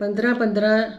15-15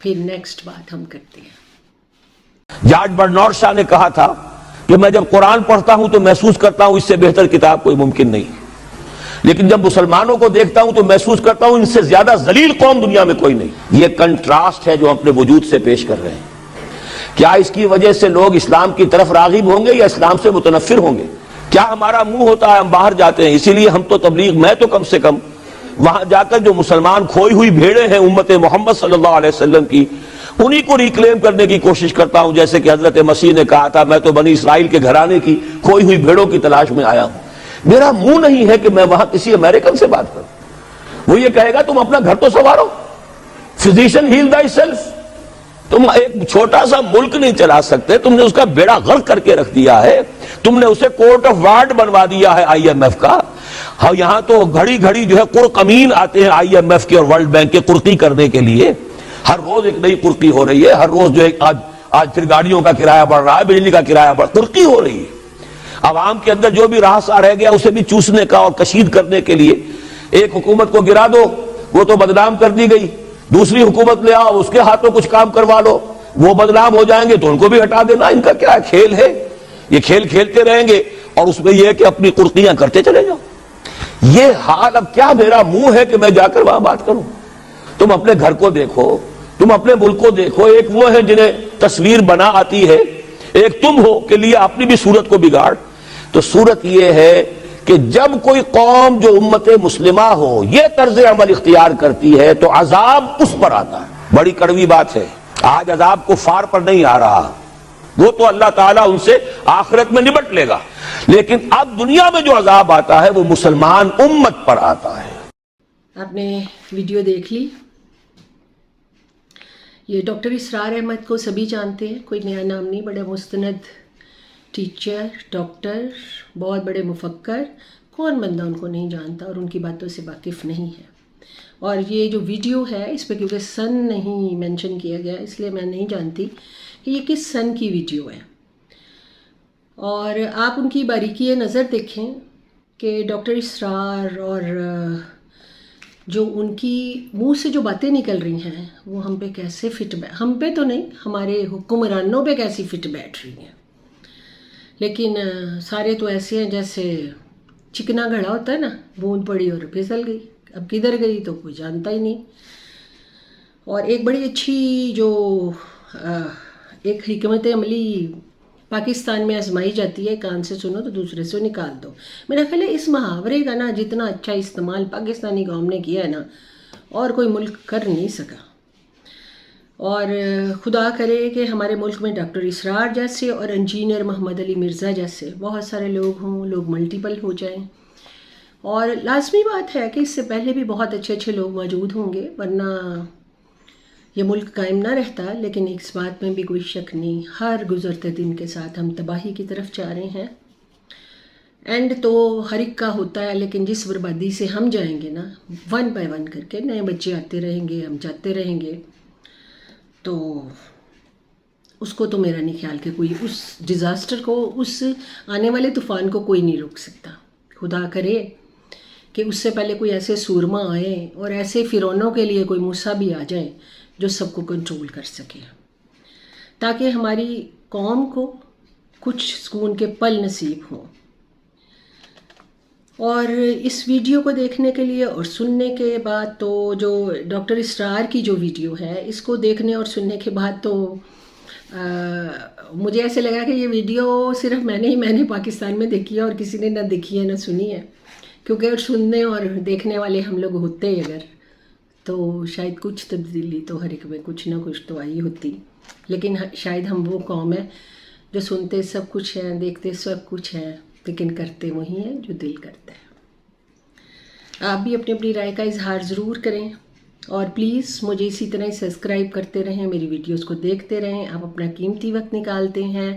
پھر نیکسٹ بات ہم کرتے ہیں. جارج برنارڈ شاہ نے کہا تھا کہ میں جب قرآن پڑھتا ہوں تو محسوس کرتا ہوں اس سے بہتر کتاب کوئی ممکن نہیں، لیکن جب مسلمانوں کو دیکھتا ہوں تو محسوس کرتا ہوں ان سے زیادہ ذلیل قوم دنیا میں کوئی نہیں. یہ کنٹراسٹ ہے جو اپنے وجود سے پیش کر رہے ہیں. کیا اس کی وجہ سے لوگ اسلام کی طرف راغب ہوں گے یا اسلام سے متنفر ہوں گے؟ کیا ہمارا منہ ہوتا ہے ہم باہر جاتے ہیں؟ اسی لیے ہم تو تبلیغ، میں تو کم سے کم وہاں جا کر جو مسلمان کھوئی ہوئی بھیڑیں ہیں امت محمد صلی اللہ علیہ وسلم کی، انہی کو ریکلیم کرنے کی کوشش کرتا ہوں، جیسے کہ حضرت مسیح نے کہا تھا میں تو بنی اسرائیل کے گھرانے کی کھوئی ہوئی بھیڑوں کی تلاش میں آیا ہوں. میرا منہ نہیں ہے کہ میں وہاں کسی امریکن سے بات کروں. وہ یہ کہے گا تم اپنا گھر تو سنوارو، فزیشین ہیل تھائی سیلف. تم ایک چھوٹا سا ملک نہیں چلا سکتے، تم نے اس کا بیڑا غرق کر کے رکھ دیا ہے. تم نے اسے کورٹ آف وارڈ بنوا دیا ہے آئی ایم ایف کا. ہاں یہاں تو گھڑی گھڑی جو ہے قرقمین آتے ہیں آئی ایم ایف کے اور ورلڈ بینک کے قرقی کرنے کے لیے. ہر روز ایک نئی قرقی ہو رہی ہے، ہر روز جو ہے آج پھر گاڑیوں کا کرایہ بڑھ رہا ہے، بجلی کا کرایہ قرقی ہو رہی ہے. عوام کے اندر جو بھی راہ رہ گیا اسے بھی چوسنے کا اور کشید کرنے کے لیے. ایک حکومت کو گرا دو، وہ تو بدنام کر دی گئی، دوسری حکومت لے آؤ، اس کے ہاتھوں کچھ کام کروا لو، وہ بدنام ہو جائیں گے تو ان کو بھی ہٹا دینا. ان کا کیا کھیل ہے؟ یہ کھیل کھیلتے رہیں گے اور اس میں یہ ہے کہ اپنی قرقیاں کرتے چلے جاؤ. یہ حال اب کیا میرا منہ ہے کہ میں جا کر وہاں بات کروں؟ تم اپنے گھر کو دیکھو، تم اپنے ملک کو دیکھو. ایک وہ ہے جنہیں تصویر بنا آتی ہے، ایک تم ہو کہ لیے اپنی بھی صورت کو بگاڑ. تو صورت یہ ہے کہ جب کوئی قوم جو امت مسلمہ ہو یہ طرز عمل اختیار کرتی ہے تو عذاب اس پر آتا ہے. بڑی کڑوی بات ہے. آج عذاب کفار پر نہیں آ رہا، وہ تو اللہ تعالیٰ ان سے آخرت میں نبٹ لے گا، لیکن اب دنیا میں جو عذاب آتا ہے وہ مسلمان امت پر آتا ہے. آپ نے ویڈیو دیکھ لی. یہ ڈاکٹر اسرار احمد کو سبھی جانتے ہیں، کوئی نیا نام نہیں. بڑے مستند ٹیچر، ڈاکٹر، بہت بڑے مفکر. کون بندہ ان کو نہیں جانتا اور ان کی باتوں سے واقف نہیں ہے. اور یہ جو ویڈیو ہے اس پہ کیونکہ سن نہیں مینشن کیا گیا اس لیے میں نہیں جانتی کہ یہ کس سن کی ویڈیو ہے. اور آپ ان کی باریکی نظر دیکھیں کہ ڈاکٹر اسرار اور جو ان کی منہ سے جو باتیں نکل رہی ہیں وہ ہم پہ کیسے ہم پہ تو نہیں، ہمارے حکمرانوں پہ کیسی فٹ بیٹھ رہی ہیں. لیکن سارے تو ایسے ہیں جیسے چکنا گھڑا ہوتا ہے نا، بوند پڑی اور پھسل گئی، اب کدھر گئی تو کوئی جانتا ہی نہیں. اور ایک بڑی اچھی جو ایک حکمت عملی پاکستان میں آزمائی جاتی ہے، کان سے سنو تو دوسرے سے نکال دو. میرا خیال ہے اس محاورے کا نا جتنا اچھا استعمال پاکستانی قوم نے کیا ہے نا اور کوئی ملک کر نہیں سکا. اور خدا کرے کہ ہمارے ملک میں ڈاکٹر اسرار جیسے اور انجینئر محمد علی مرزا جیسے بہت سارے لوگ ہوں، لوگ ملٹیپل ہو جائیں. اور لازمی بات ہے کہ اس سے پہلے بھی بہت اچھے اچھے لوگ موجود ہوں گے ورنہ یہ ملک قائم نہ رہتا. لیکن اس بات میں بھی کوئی شک نہیں، ہر گزرتے دن کے ساتھ ہم تباہی کی طرف جا رہے ہیں. اینڈ تو ہر ایک کا ہوتا ہے، لیکن جس بربادی سے ہم جائیں گے نا ون بائی ون کر کے، نئے بچے آتے رہیں گے، ہم جاتے رہیں گے، تو اس کو تو میرا نہیں خیال کہ کوئی اس ڈیزاسٹر کو، اس آنے والے طوفان کو کوئی نہیں روک سکتا. خدا کرے کہ اس سے پہلے کوئی ایسے سورما آئیں اور ایسے فرعونوں کے لیے کوئی موسیٰ بھی آ جائیں جو سب کو کنٹرول کر سکے، تاکہ ہماری قوم کو کچھ سکون کے پل نصیب ہوں. اور اس ویڈیو کو دیکھنے کے لیے اور سننے کے بعد تو جو ڈاکٹر اسرار کی جو ویڈیو ہے اس کو دیکھنے اور سننے کے بعد تو مجھے ایسے لگا کہ یہ ویڈیو صرف میں نے پاکستان میں دیکھی ہے اور کسی نے نہ دیکھی ہے نہ سنی ہے. کیونکہ اگر سننے اور دیکھنے والے ہم لوگ ہوتے اگر تو شاید کچھ تبدیلی تو ہر ایک میں کچھ نہ کچھ تو آئی ہوتی. لیکن شاید ہم وہ قوم ہے جو سنتے سب کچھ ہیں، دیکھتے سب کچھ ہیں، لیکن کرتے وہی ہیں جو دل کرتا ہے. آپ بھی اپنی اپنی رائے کا اظہار ضرور کریں اور پلیز مجھے اسی طرح ہی سبسکرائب کرتے رہیں، میری ویڈیوز کو دیکھتے رہیں. آپ اپنا قیمتی وقت نکالتے ہیں،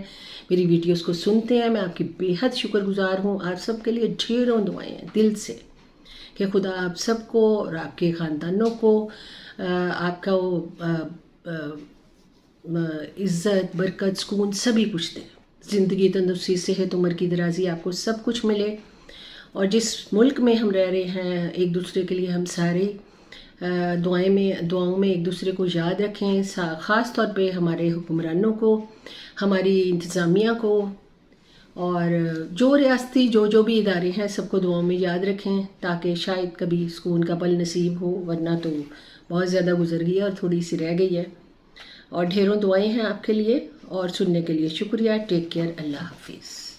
میری ویڈیوز کو سنتے ہیں، میں آپ کی بے حد شکر گزار ہوں. آپ سب کے لیے ڈھیروں دعائیں ہیں دل سے کہ خدا آپ سب کو اور آپ کے خاندانوں کو آپ کا عزت، برکت، سکون سبھی کچھ دے. زندگی، تندرستی، صحت، عمر کی درازی آپ کو سب کچھ ملے. اور جس ملک میں ہم رہ رہے ہیں ایک دوسرے کے لیے ہم سارے دعاؤں میں ایک دوسرے کو یاد رکھیں، خاص طور پہ ہمارے حکمرانوں کو، ہماری انتظامیہ کو، اور جو ریاستی جو بھی ادارے ہیں سب کو دعاؤں میں یاد رکھیں تاکہ شاید کبھی سکون کا پل نصیب ہو، ورنہ تو بہت زیادہ گزر گئی ہے اور تھوڑی سی رہ گئی ہے. اور ڈھیروں دعائیں ہیں آپ کے لیے، اور سننے کے لیے شکریہ. Take care. اللہ حافظ.